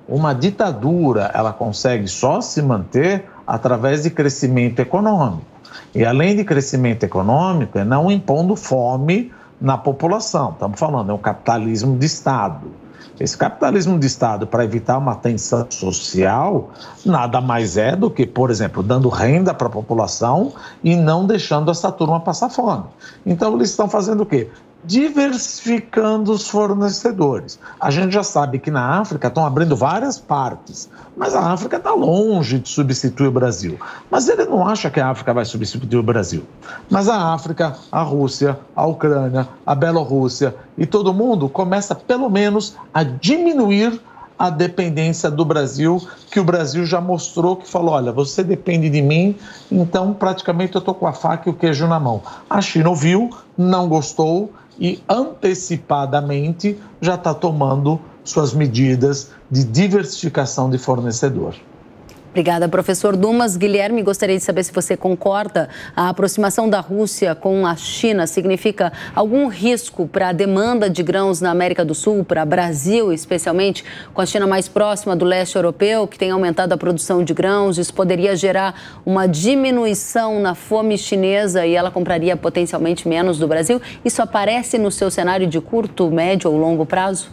Uma ditadura, ela consegue só se manter através de crescimento econômico. E além de crescimento econômico, é não impondo fome na população. Estamos falando, é um capitalismo de Estado. Esse capitalismo de Estado, para evitar uma tensão social, nada mais é do que, por exemplo, dando renda para a população e não deixando essa turma passar fome. Então, eles estão fazendo o quê? Diversificando os fornecedores. A gente já sabe que na África estão abrindo várias partes, mas a África está longe de substituir o Brasil. Mas ele não acha que a África vai substituir o Brasil. Mas a África, a Rússia, a Ucrânia, a Bielorrússia e todo mundo começa pelo menos a diminuir a dependência do Brasil, que o Brasil já mostrou que falou, olha, você depende de mim, então praticamente eu estou com a faca e o queijo na mão. A China ouviu, não gostou e antecipadamente já está tomando suas medidas de diversificação de fornecedor. Obrigada, professor Dumas. Guilherme, gostaria de saber se você concorda. A aproximação da Rússia com a China significa algum risco para a demanda de grãos na América do Sul, para o Brasil especialmente, com a China mais próxima do leste europeu, que tem aumentado a produção de grãos? Isso poderia gerar uma diminuição na fome chinesa e ela compraria potencialmente menos do Brasil? Isso aparece no seu cenário de curto, médio ou longo prazo?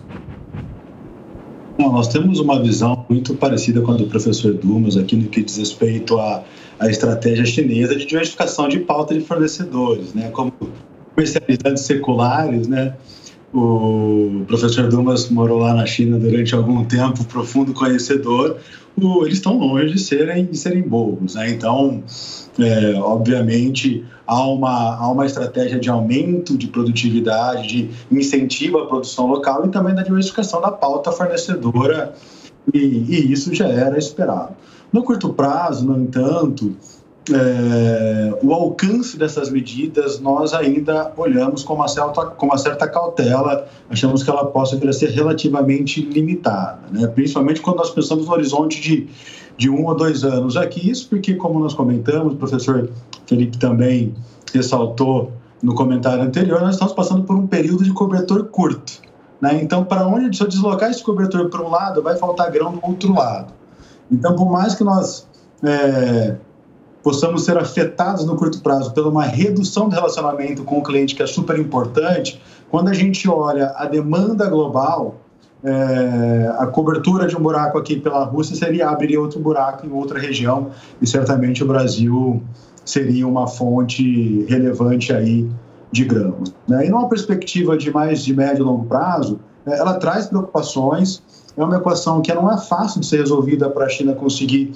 Não, nós temos uma visão muito parecida com a do professor Dumas aqui no que diz respeito à estratégia chinesa de diversificação de pauta de fornecedores, né? Como comercializantes seculares, né? O professor Dumas morou lá na China durante algum tempo, profundo conhecedor. Eles estão longe de serem bobos, né? Então, obviamente, há uma estratégia de aumento de produtividade, de incentivo à produção local e também da diversificação da pauta fornecedora, e isso já era esperado. No curto prazo, no entanto, o alcance dessas medidas nós ainda olhamos com uma certa cautela, achamos que ela possa vir a ser relativamente limitada, né? Principalmente quando nós pensamos no horizonte de 1 a 2 anos aqui, isso porque, como nós comentamos, o professor Felipe também ressaltou no comentário anterior, nós estamos passando por um período de cobertor curto, né? Então, se eu deslocar esse cobertor para um lado, vai faltar grão do outro lado. Então, por mais que nós possamos ser afetados no curto prazo por uma redução do relacionamento com o cliente, que é super importante, quando a gente olha a demanda global, a cobertura de um buraco aqui pela Rússia abriria outro buraco em outra região, e certamente o Brasil seria uma fonte relevante aí de grãos, né? E numa perspectiva de médio e longo prazo, ela traz preocupações, é uma equação que não é fácil de ser resolvida para a China conseguir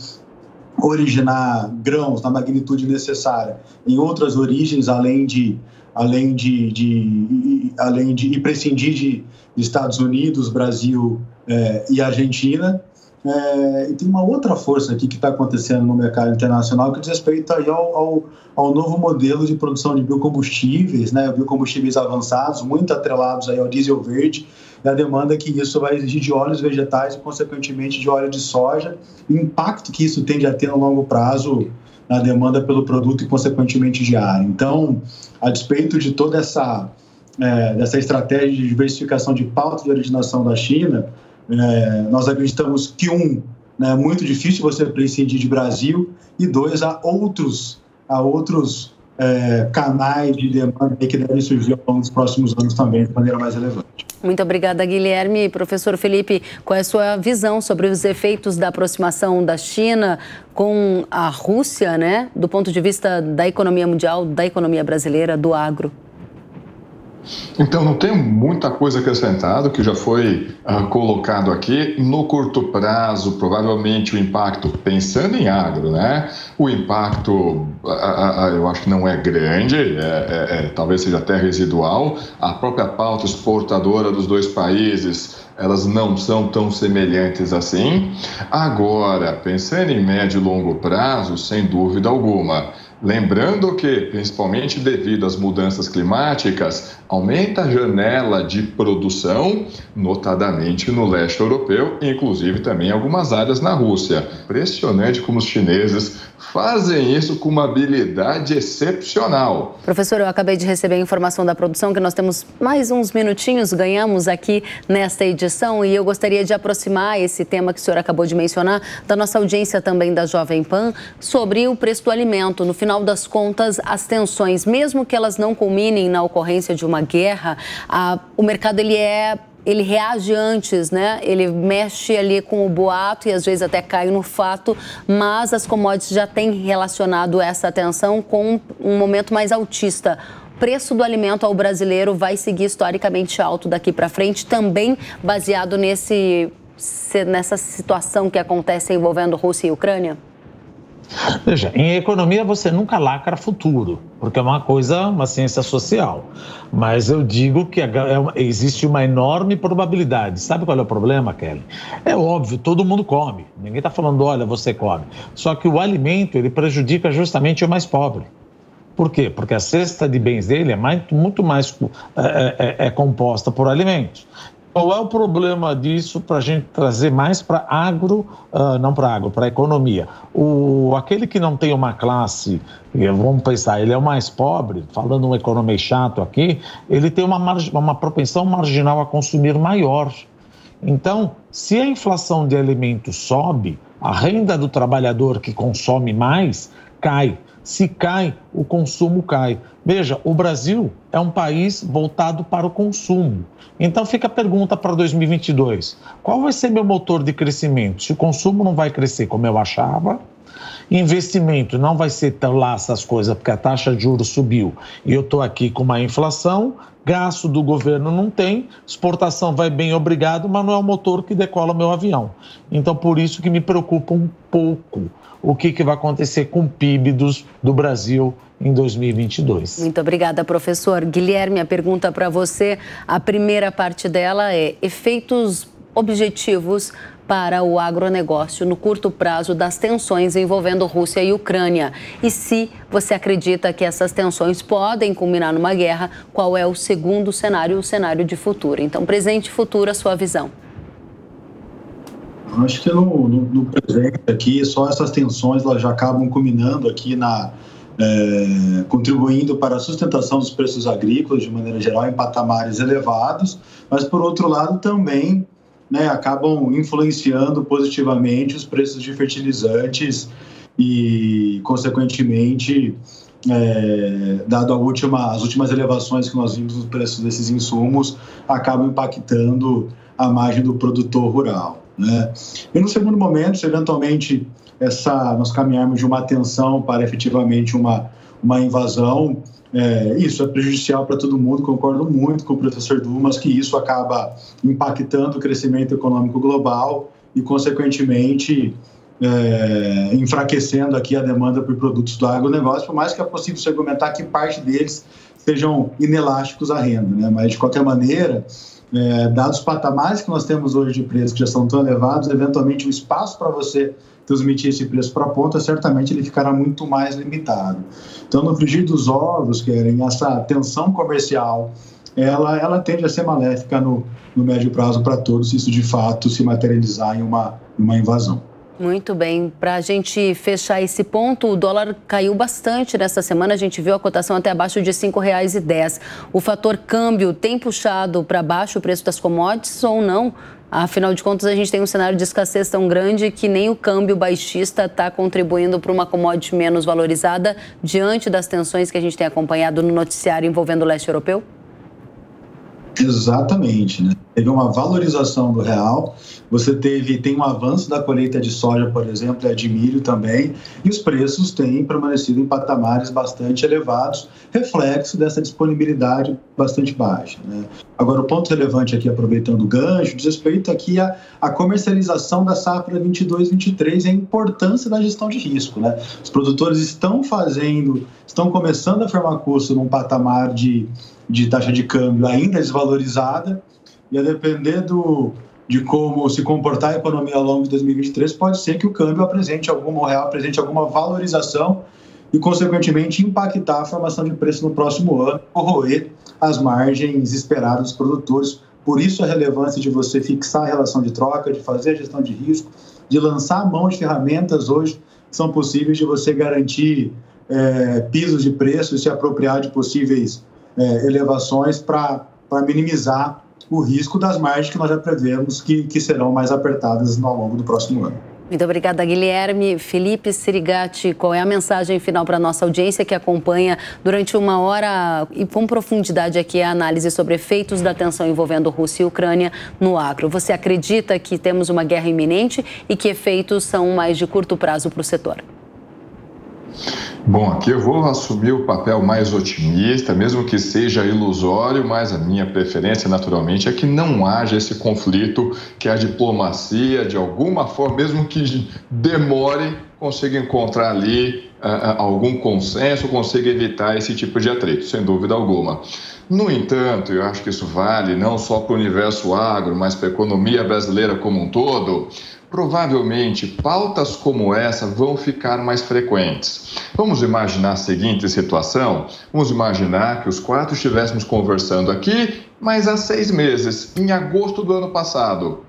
originar grãos na magnitude necessária em outras origens, além de prescindir de Estados Unidos, Brasil e Argentina. E tem uma outra força aqui que está acontecendo no mercado internacional que diz respeito aí ao novo modelo de produção de biocombustíveis, né, biocombustíveis avançados, muito atrelados aí ao diesel verde, e a demanda que isso vai exigir de óleos vegetais e, consequentemente, de óleo de soja, e o impacto que isso tende a ter no longo prazo na demanda pelo produto e, consequentemente, de ar. Então, a despeito de toda dessa estratégia de diversificação de pauta de originação da China, nós acreditamos que, é muito difícil você prescindir de Brasil, e dois, há outros canais de demanda que devem surgir ao longo dos próximos anos também de maneira mais relevante. Muito obrigada, Guilherme. Professor Felipe, qual é a sua visão sobre os efeitos da aproximação da China com a Rússia, né, do ponto de vista da economia mundial, da economia brasileira, do agro? Então, não tenho muita coisa acrescentada, que já foi colocado aqui. No curto prazo, provavelmente o impacto, pensando em agro, né? O impacto, eu acho que não é grande, talvez seja até residual. A própria pauta exportadora dos dois países, elas não são tão semelhantes assim. Agora, pensando em médio e longo prazo, sem dúvida alguma. Lembrando que, principalmente devido às mudanças climáticas, aumenta a janela de produção, notadamente no leste europeu, inclusive também em algumas áreas na Rússia. Impressionante como os chineses fazem isso com uma habilidade excepcional. Professor, eu acabei de receber a informação da produção que nós temos mais uns minutinhos, ganhamos aqui nesta edição, e eu gostaria de aproximar esse tema que o senhor acabou de mencionar da nossa audiência também da Jovem Pan sobre o preço do alimento. No final das contas, as tensões, mesmo que elas não culminem na ocorrência de uma guerra, o mercado ele reage antes, né? Ele mexe ali com o boato e às vezes até cai no fato, mas as commodities já têm relacionado essa tensão com um momento mais altista. O preço do alimento ao brasileiro vai seguir historicamente alto daqui para frente, também baseado nessa situação que acontece envolvendo Rússia e Ucrânia? Veja, em economia você nunca lacra futuro, porque é uma ciência social. Mas eu digo que existe uma enorme probabilidade. Sabe qual é o problema, Kelly? É óbvio, todo mundo come. Ninguém está falando, olha, você come. Só que o alimento, ele prejudica justamente o mais pobre. Por quê? Porque a cesta de bens dele é muito mais composta por alimentos. Qual é o problema disso para a gente trazer mais para agro, para a economia? Aquele que não tem uma classe, vamos pensar, ele é o mais pobre, falando um economês chato aqui, ele tem uma propensão marginal a consumir maior. Então, se a inflação de alimentos sobe, a renda do trabalhador que consome mais cai. Se cai, o consumo cai. Veja, o Brasil é um país voltado para o consumo. Então fica a pergunta para 2022. Qual vai ser meu motor de crescimento? Se o consumo não vai crescer como eu achava, investimento não vai ser tão lá essas coisas, porque a taxa de juros subiu e eu estou aqui com uma inflação, gasto do governo não tem, exportação vai bem, obrigado, mas não é o motor que decola o meu avião. Então por isso que me preocupa um pouco o que vai acontecer com o PIB do Brasil em 2022. Muito obrigada, professor. Guilherme, a pergunta para você, a primeira parte dela é efeitos objetivos para o agronegócio no curto prazo das tensões envolvendo Rússia e Ucrânia. E se você acredita que essas tensões podem culminar numa guerra, qual é o segundo cenário, o cenário de futuro? Então, presente e futuro, a sua visão. Acho que no presente aqui, só essas tensões elas já acabam culminando aqui contribuindo para a sustentação dos preços agrícolas, de maneira geral, em patamares elevados, mas, por outro lado, também acabam influenciando positivamente os preços de fertilizantes e, consequentemente, dado as últimas elevações que nós vimos nos preços desses insumos, acabam impactando a margem do produtor rural. E no segundo momento, se eventualmente nós caminharmos de uma tensão para efetivamente uma invasão, isso é prejudicial para todo mundo, concordo muito com o professor Dumas que isso acaba impactando o crescimento econômico global e, consequentemente, enfraquecendo aqui a demanda por produtos do agronegócio, por mais que é possível se argumentar que parte deles sejam inelásticos à renda, mas de qualquer maneira dados os patamares que nós temos hoje de preço, que já são tão elevados, eventualmente o espaço para você transmitir esse preço para a ponta, certamente ele ficará muito mais limitado. Então, no frigir dos ovos, Keren, essa tensão comercial, ela tende a ser maléfica no médio prazo para todos, se isso de fato se materializar em uma invasão. Muito bem. Para a gente fechar esse ponto, o dólar caiu bastante nesta semana. A gente viu a cotação até abaixo de R$ 5,10. O fator câmbio tem puxado para baixo o preço das commodities ou não? Afinal de contas, a gente tem um cenário de escassez tão grande que nem o câmbio baixista está contribuindo para uma commodity menos valorizada diante das tensões que a gente tem acompanhado no noticiário envolvendo o leste europeu? Exatamente, né? Teve uma valorização do real, tem um avanço da colheita de soja, por exemplo, e de milho também, e os preços têm permanecido em patamares bastante elevados, reflexo dessa disponibilidade bastante baixa, né? Agora, o ponto relevante aqui, aproveitando o gancho, diz respeito aqui à comercialização da safra 22-23 e a importância da gestão de risco, né? Os produtores estão começando a firmar custo num patamar de taxa de câmbio ainda desvalorizada, e a depender de como se comportar a economia ao longo de 2023, pode ser que o câmbio o real apresente alguma valorização e, consequentemente, impactar a formação de preço no próximo ano, corroer as margens esperadas dos produtores. Por isso a relevância de você fixar a relação de troca, de fazer a gestão de risco, de lançar a mão de ferramentas hoje que são possíveis de você garantir pisos de preço e se apropriar de possíveis elevações para minimizar o risco das margens que nós já prevemos que serão mais apertadas ao longo do próximo ano. Muito obrigada, Guilherme. Felipe Serigati, qual é a mensagem final para a nossa audiência que acompanha durante uma hora e com profundidade aqui a análise sobre efeitos da tensão envolvendo Rússia e Ucrânia no agro? Você acredita que temos uma guerra iminente e que efeitos são mais de curto prazo para o setor? Bom, aqui eu vou assumir o papel mais otimista, mesmo que seja ilusório, mas a minha preferência, naturalmente, é que não haja esse conflito, que a diplomacia, de alguma forma, mesmo que demore, consiga encontrar ali algum consenso, consiga evitar esse tipo de atrito, sem dúvida alguma. No entanto, eu acho que isso vale não só para o universo agro, mas para a economia brasileira como um todo. Provavelmente, pautas como essa vão ficar mais frequentes. Vamos imaginar a seguinte situação? Vamos imaginar que os quatro estivéssemos conversando aqui, mas há 6 meses, em agosto do ano passado.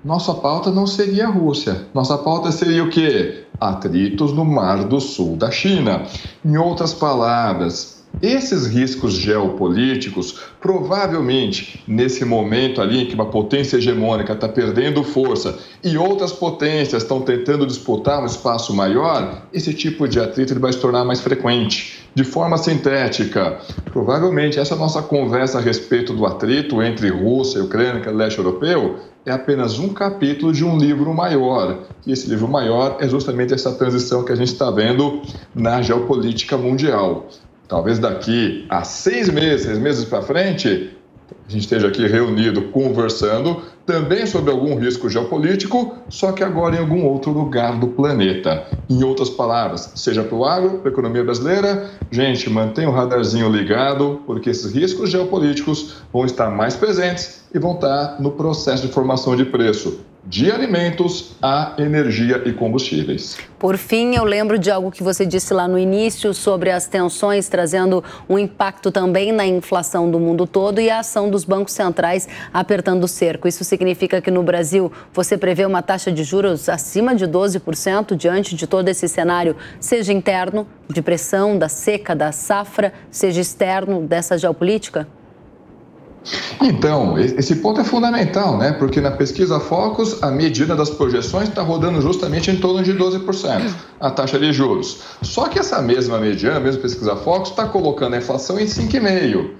Nossa pauta não seria a Rússia. Nossa pauta seria o quê? Atritos no Mar do Sul da China. Em outras palavras, esses riscos geopolíticos, provavelmente, nesse momento ali em que uma potência hegemônica está perdendo força e outras potências estão tentando disputar um espaço maior, esse tipo de atrito ele vai se tornar mais frequente, de forma sintética. Provavelmente, essa nossa conversa a respeito do atrito entre Rússia e Ucrânia, e leste europeu, é apenas um capítulo de um livro maior. E esse livro maior é justamente essa transição que a gente está vendo na geopolítica mundial. Talvez daqui a 6 meses para frente, a gente esteja aqui reunido, conversando também sobre algum risco geopolítico, só que agora em algum outro lugar do planeta. Em outras palavras, seja para o agro, para a economia brasileira, gente, mantenha o radarzinho ligado, porque esses riscos geopolíticos vão estar mais presentes e vão estar no processo de formação de preço de alimentos a energia e combustíveis. Por fim, eu lembro de algo que você disse lá no início sobre as tensões trazendo um impacto também na inflação do mundo todo e a ação dos bancos centrais apertando o cerco. Isso significa que no Brasil você prevê uma taxa de juros acima de 12% diante de todo esse cenário, seja interno, de pressão, da seca, da safra, seja externo, dessa geopolítica? Então, esse ponto é fundamental, né? Porque na pesquisa Focus, a medida das projeções está rodando justamente em torno de 12%, a taxa de juros. Só que essa mesma mediana, a mesma pesquisa Focus, está colocando a inflação em 5,5%.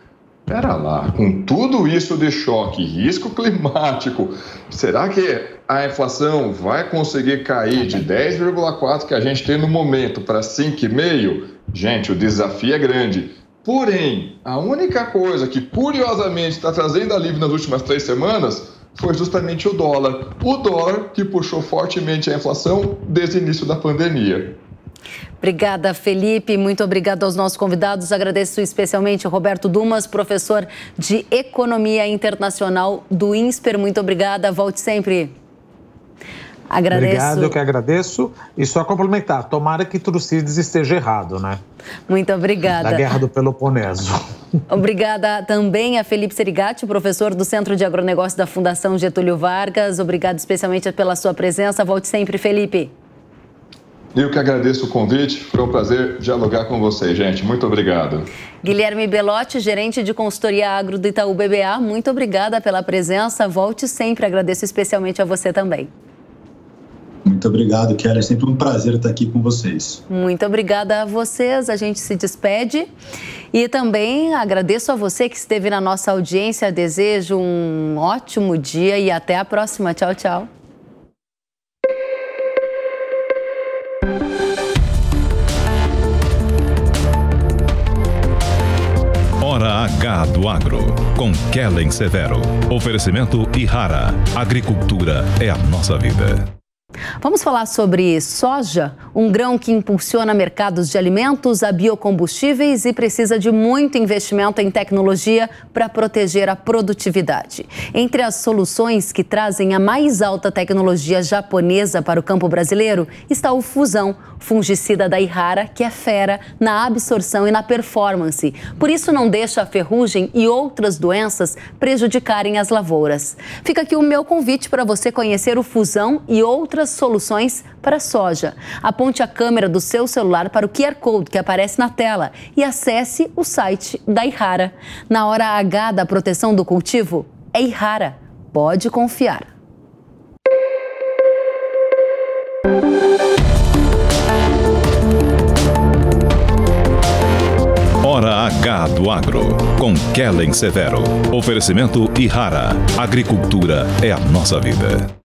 Pera lá, com tudo isso de choque, risco climático, será que a inflação vai conseguir cair de 10,4% que a gente tem no momento para 5,5%? Gente, o desafio é grande. Porém, a única coisa que, curiosamente, está trazendo alívio nas últimas 3 semanas foi justamente o dólar. O dólar que puxou fortemente a inflação desde o início da pandemia. Obrigada, Felipe. Muito obrigada aos nossos convidados. Agradeço especialmente ao Roberto Dumas, professor de Economia Internacional do INSPER. Muito obrigada. Volte sempre. Agradeço. Obrigado, eu que agradeço. E só complementar, tomara que Tucídides esteja errado, né? Muito obrigada. Da Guerra do Peloponeso. Obrigada também a Felipe Serigati, professor do Centro de Agronegócio da Fundação Getúlio Vargas. Obrigado especialmente pela sua presença. Volte sempre, Felipe. Eu que agradeço o convite. Foi um prazer dialogar com vocês, gente. Muito obrigado. Guilherme Belotti, gerente de consultoria agro do Itaú BBA. Muito obrigada pela presença. Volte sempre. Agradeço especialmente a você também. Muito obrigado, Kelly. É sempre um prazer estar aqui com vocês. Muito obrigada a vocês. A gente se despede. E também agradeço a você que esteve na nossa audiência. Desejo um ótimo dia e até a próxima. Tchau, tchau. Hora H do Agro, com Kellen Severo. Oferecimento Ihara. Agricultura é a nossa vida. Vamos falar sobre soja, um grão que impulsiona mercados de alimentos a biocombustíveis e precisa de muito investimento em tecnologia para proteger a produtividade. Entre as soluções que trazem a mais alta tecnologia japonesa para o campo brasileiro está o Fusão, fungicida da Ihara, que é fera na absorção e na performance. Por isso não deixa a ferrugem e outras doenças prejudicarem as lavouras. Fica aqui o meu convite para você conhecer o Fusão e outras soluções para a soja. Aponte a câmera do seu celular para o QR Code que aparece na tela e acesse o site da Ihara. Na hora H da proteção do cultivo, é Ihara. Pode confiar. Hora H do Agro, com Kellen Severo. Oferecimento Ihara. Agricultura é a nossa vida.